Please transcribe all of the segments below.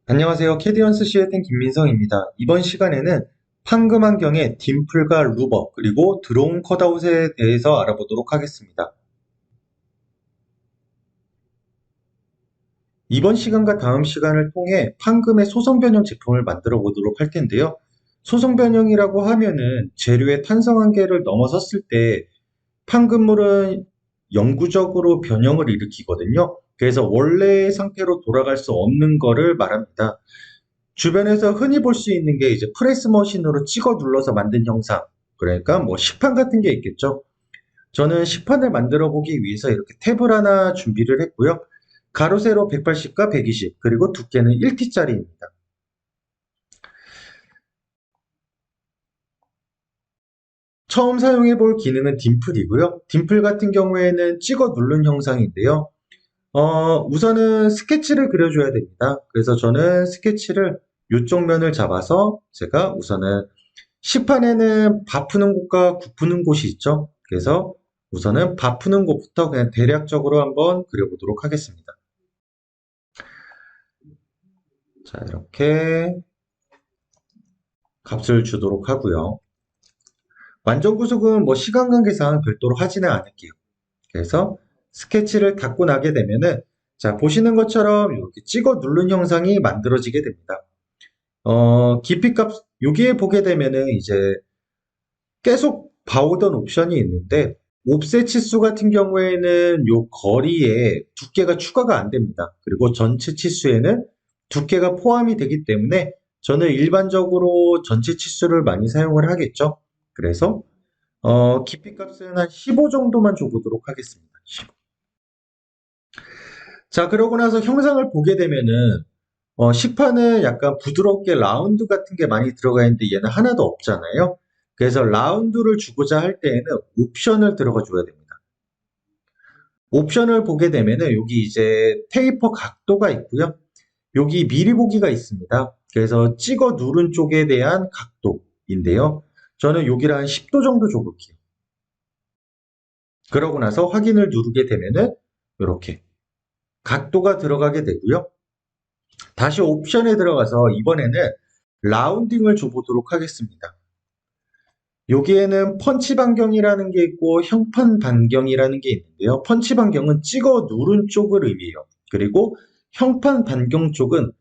안녕하세요. 캐디언스 시에텐 김민성입니다. 이번 시간에는 판금 환경의 딤플과 루버 그리고 드론 컷아웃에 대해서 알아보도록 하겠습니다. 이번 시간과 다음 시간을 통해 판금의 소성 변형 제품을 만들어 보도록 할 텐데요. 소성 변형이라고 하면은 재료의 탄성 한계를 넘어섰을 때 판금물은 영구적으로 변형을 일으키거든요. 그래서 원래의 상태로 돌아갈 수 없는 거를 말합니다. 주변에서 흔히 볼 수 있는 게 이제 프레스 머신으로 찍어 눌러서 만든 형상. 그러니까 뭐 시판 같은 게 있겠죠. 저는 시판을 만들어 보기 위해서 이렇게 탭을 하나 준비를 했고요. 가로 세로 180과 120, 그리고 두께는 1T짜리입니다. 처음 사용해 볼 기능은 딤플이고요. 딤플 같은 경우에는 찍어 누른 형상인데요. 우선은 스케치를 그려줘야 됩니다. 그래서 저는 스케치를 이쪽 면을 잡아서 제가 우선은 시판에는 바푸는 곳과 굽푸는 곳이 있죠. 그래서 우선은 바푸는 곳부터 그냥 대략적으로 한번 그려보도록 하겠습니다. 자, 이렇게 값을 주도록 하고요. 완전 구속은 뭐 시간 관계상 별도로 하지는 않을게요. 그래서 스케치를 닫고 나게 되면은 자, 보시는 것처럼 이렇게 찍어 누른 형상이 만들어지게 됩니다. 깊이 값, 여기에 보게 되면은 이제 계속 봐오던 옵션이 있는데 옵셋 치수 같은 경우에는 요 거리에 두께가 추가가 안 됩니다. 그리고 전체 치수에는 두께가 포함이 되기 때문에 저는 일반적으로 전체 치수를 많이 사용을 하겠죠. 그래서 깊이 값은 한 15 정도만 줘보도록 하겠습니다. 15. 자, 그러고 나서 형상을 보게 되면은 식판은 약간 부드럽게 라운드 같은 게 많이 들어가 있는데 얘는 하나도 없잖아요. 그래서 라운드를 주고자 할 때에는 옵션을 들어가 줘야 됩니다. 옵션을 보게 되면은 여기 이제 테이퍼 각도가 있고요. 여기 미리 보기가 있습니다. 그래서 찍어 누른 쪽에 대한 각도인데요. 저는 여기를 한 10도 정도 줘볼게요. 그러고 나서 확인을 누르게 되면은 이렇게 각도가 들어가게 되고요. 다시 옵션에 들어가서 이번에는 라운딩을 줘보도록 하겠습니다. 여기에는 펀치 반경이라는 게 있고 형판 반경이라는 게 있는데요. 펀치 반경은 찍어 누른 쪽을 의미해요. 그리고 형판 반경 쪽은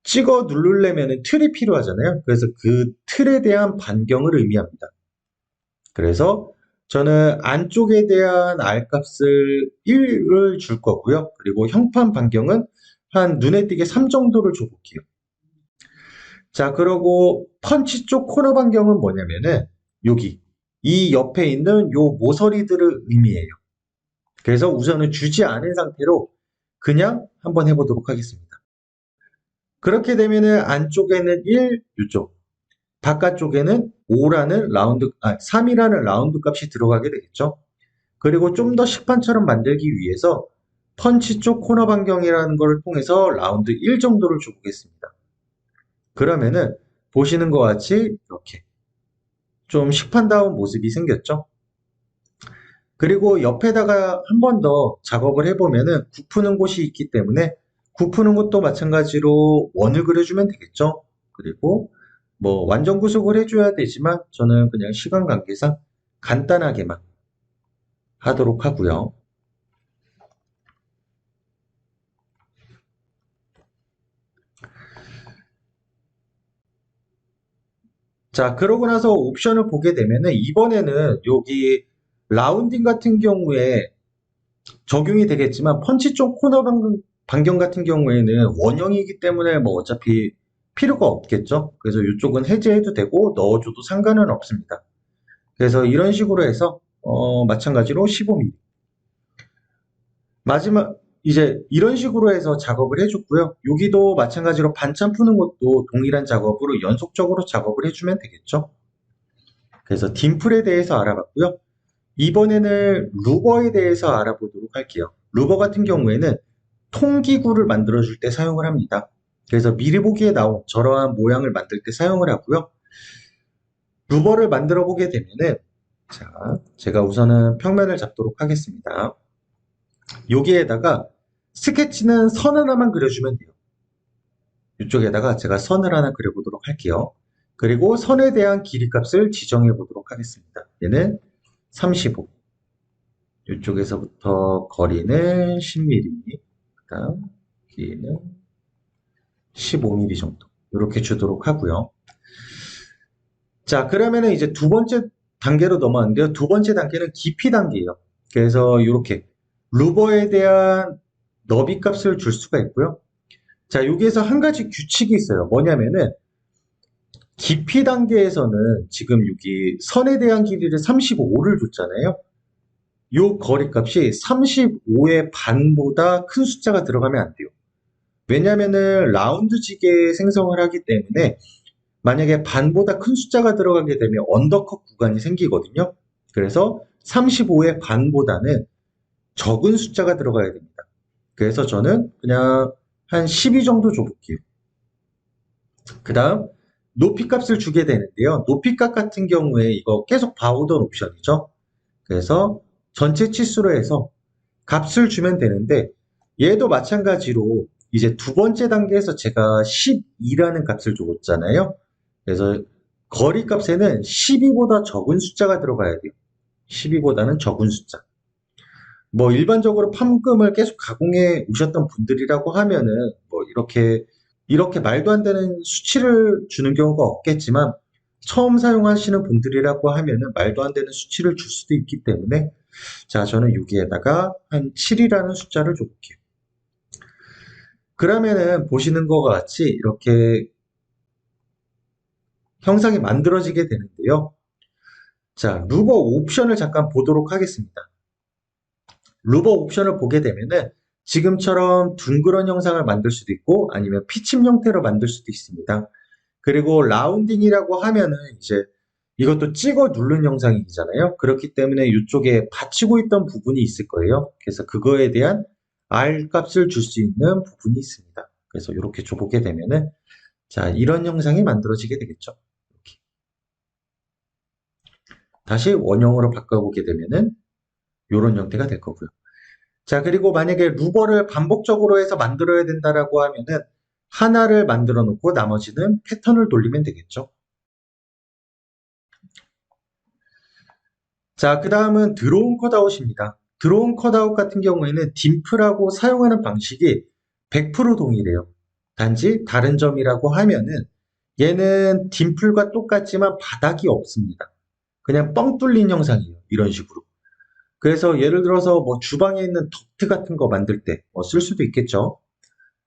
찍어 누르려면 틀이 필요하잖아요. 그래서 그 틀에 대한 반경을 의미합니다. 그래서 저는 안쪽에 대한 R값을 1을 줄 거고요. 그리고 형판 반경은 한 눈에 띄게 3 정도를 줘볼게요. 자, 그러고 펀치 쪽 코너 반경은 뭐냐면은 여기 이 옆에 있는 요 모서리들을 의미해요. 그래서 우선은 주지 않은 상태로 그냥 한번 해보도록 하겠습니다. 그렇게 되면은 안쪽에는 1, 이쪽, 바깥쪽에는 5라는 라운드, 3이라는 라운드 값이 들어가게 되겠죠. 그리고 좀 더 식판처럼 만들기 위해서 펀치 쪽 코너 반경이라는 것을 통해서 라운드 1 정도를 줘보겠습니다. 그러면은 보시는 것 같이 이렇게 좀 식판다운 모습이 생겼죠. 그리고 옆에다가 한 번 더 작업을 해보면은 굽푸는 곳이 있기 때문에 굽푸는 것도 마찬가지로 원을 그려주면 되겠죠. 그리고 뭐 완전 구속을 해줘야 되지만 저는 그냥 시간 관계상 간단하게만 하도록 하고요. 자, 그러고 나서 옵션을 보게 되면은 이번에는 여기 라운딩 같은 경우에 적용이 되겠지만 펀치 쪽 코너 반경 같은 경우에는 원형이기 때문에 뭐 어차피 필요가 없겠죠. 그래서 이쪽은 해제해도 되고 넣어줘도 상관은 없습니다. 그래서 이런 식으로 해서 마찬가지로 15mm. 마지막 이제 이런 식으로 해서 작업을 해줬고요. 여기도 마찬가지로 반찬 푸는 것도 동일한 작업으로 연속적으로 작업을 해주면 되겠죠. 그래서 딤플에 대해서 알아봤고요. 이번에는 루버에 대해서 알아보도록 할게요. 루버 같은 경우에는 통기구를 만들어줄 때 사용을 합니다. 그래서 미리 보기에 나온 저러한 모양을 만들 때 사용을 하고요. 루버를 만들어 보게 되면은 자, 제가 우선은 평면을 잡도록 하겠습니다. 여기에다가 스케치는 선 하나만 그려주면 돼요. 이쪽에다가 제가 선을 하나 그려보도록 할게요. 그리고 선에 대한 길이 값을 지정해 보도록 하겠습니다. 얘는 35. 이쪽에서부터 거리는 10mm, 그다음 길이는 15mm 정도 이렇게 주도록 하고요. 자, 그러면은 이제 두 번째 단계로 넘어왔는데요. 두 번째 단계는 깊이 단계예요. 그래서 이렇게 루버에 대한 너비 값을 줄 수가 있고요. 자, 여기에서 한 가지 규칙이 있어요. 뭐냐면은 깊이 단계에서는 지금 여기 선에 대한 길이를 35를 줬잖아요. 요 거리 값이 35의 반보다 큰 숫자가 들어가면 안 돼요. 왜냐면은 라운드 지게 생성을 하기 때문에 만약에 반보다 큰 숫자가 들어가게 되면 언더컷 구간이 생기거든요. 그래서 35의 반보다는 적은 숫자가 들어가야 됩니다. 그래서 저는 그냥 한 12 정도 줘볼게요. 그 다음 높이 값을 주게 되는데요. 높이 값 같은 경우에 이거 계속 봐오던 옵션이죠. 그래서 전체 치수로 해서 값을 주면 되는데 얘도 마찬가지로 이제 두 번째 단계에서 제가 12라는 값을 줬잖아요. 그래서 거리 값에는 12보다 적은 숫자가 들어가야 돼요. 12보다는 적은 숫자. 뭐 일반적으로 판금을 계속 가공해 오셨던 분들이라고 하면은 뭐 이렇게 말도 안 되는 수치를 주는 경우가 없겠지만 처음 사용하시는 분들이라고 하면은 말도 안 되는 수치를 줄 수도 있기 때문에 자, 저는 여기에다가 한 7이라는 숫자를 줘볼게요. 그러면은 보시는 것과 같이 이렇게 형상이 만들어지게 되는데요. 자, 루버 옵션을 잠깐 보도록 하겠습니다. 루버 옵션을 보게 되면은 지금처럼 둥그런 형상을 만들 수도 있고 아니면 피침 형태로 만들 수도 있습니다. 그리고 라운딩이라고 하면은 이제 이것도 찍어 누른 영상이잖아요. 그렇기 때문에 이쪽에 받치고 있던 부분이 있을 거예요. 그래서 그거에 대한 R 값을 줄 수 있는 부분이 있습니다. 그래서 이렇게 줘보게 되면은 자, 이런 영상이 만들어지게 되겠죠. 이렇게. 다시 원형으로 바꿔보게 되면은 이런 형태가 될 거고요. 자, 그리고 만약에 루버를 반복적으로 해서 만들어야 된다라고 하면은 하나를 만들어 놓고 나머지는 패턴을 돌리면 되겠죠. 자, 그 다음은 드로운 컷아웃입니다. 드로운 컷아웃 같은 경우에는 딤플하고 사용하는 방식이 100% 동일해요. 단지 다른 점이라고 하면은 얘는 딤플과 똑같지만 바닥이 없습니다. 그냥 뻥 뚫린 형상이에요. 이런 식으로. 그래서 예를 들어서 뭐 주방에 있는 덕트 같은 거 만들 때 쓸 수도 있겠죠.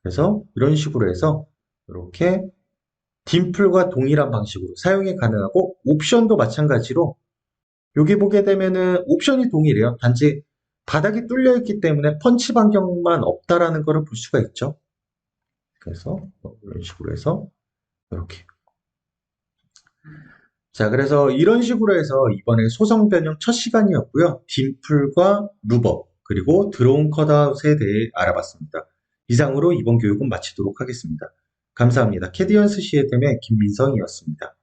그래서 이런 식으로 해서 이렇게 딤플과 동일한 방식으로 사용이 가능하고 옵션도 마찬가지로 여기 보게 되면은 옵션이 동일해요. 단지 바닥이 뚫려 있기 때문에 펀치 반경만 없다라는 것을 볼 수가 있죠. 그래서 이런 식으로 해서 이렇게. 자, 그래서 이런 식으로 해서 이번에 소성 변형 첫 시간이었고요. 딤플과 루버 그리고 드로운 컷아웃에 대해 알아봤습니다. 이상으로 이번 교육은 마치도록 하겠습니다. 감사합니다. 캐디언스 시스템의 김민성이었습니다.